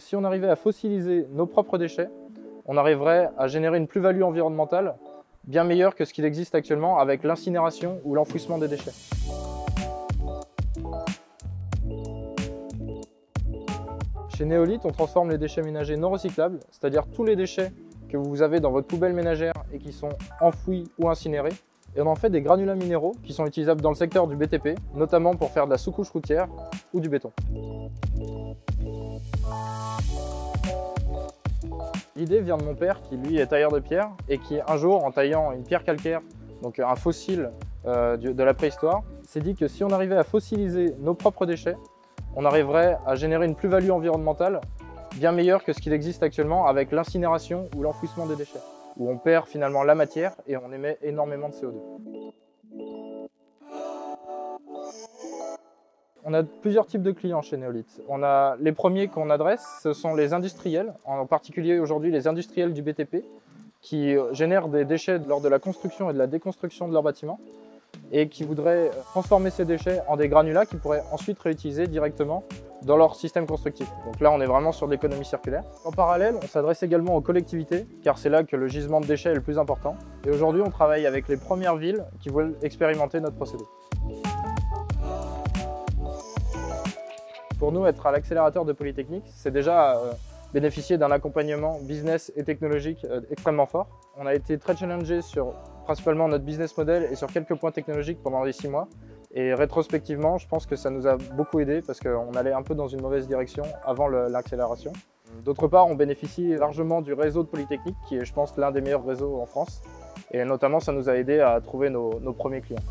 Si on arrivait à fossiliser nos propres déchets, on arriverait à générer une plus-value environnementale bien meilleure que ce qu'il existe actuellement avec l'incinération ou l'enfouissement des déchets. Chez Néolith, on transforme les déchets ménagers non recyclables, c'est-à-dire tous les déchets que vous avez dans votre poubelle ménagère et qui sont enfouis ou incinérés, et on en fait des granulats minéraux qui sont utilisables dans le secteur du BTP, notamment pour faire de la sous-couche routière ou du béton. L'idée vient de mon père qui lui est tailleur de pierre et qui un jour, en taillant une pierre calcaire, donc un fossile de la préhistoire, s'est dit que si on arrivait à fossiliser nos propres déchets, on arriverait à générer une plus-value environnementale bien meilleure que ce qu'il existe actuellement avec l'incinération ou l'enfouissement des déchets, où on perd finalement la matière et on émet énormément de CO2. On a plusieurs types de clients chez Néolith. On a les premiers qu'on adresse, ce sont les industriels, en particulier aujourd'hui les industriels du BTP, qui génèrent des déchets lors de la construction et de la déconstruction de leurs bâtiments et qui voudraient transformer ces déchets en des granulats qu'ils pourraient ensuite réutiliser directement dans leur système constructif. Donc là, on est vraiment sur l'économie circulaire. En parallèle, on s'adresse également aux collectivités, car c'est là que le gisement de déchets est le plus important. Et aujourd'hui, on travaille avec les premières villes qui veulent expérimenter notre procédé. Pour nous, être à l'accélérateur de Polytechnique, c'est déjà bénéficier d'un accompagnement business et technologique extrêmement fort. On a été très challengé sur principalement notre business model et sur quelques points technologiques pendant les 6 mois. Et rétrospectivement, je pense que ça nous a beaucoup aidé parce qu'on allait un peu dans une mauvaise direction avant l'accélération. D'autre part, on bénéficie largement du réseau de Polytechnique qui est, je pense, l'un des meilleurs réseaux en France. Et notamment, ça nous a aidé à trouver nos premiers clients.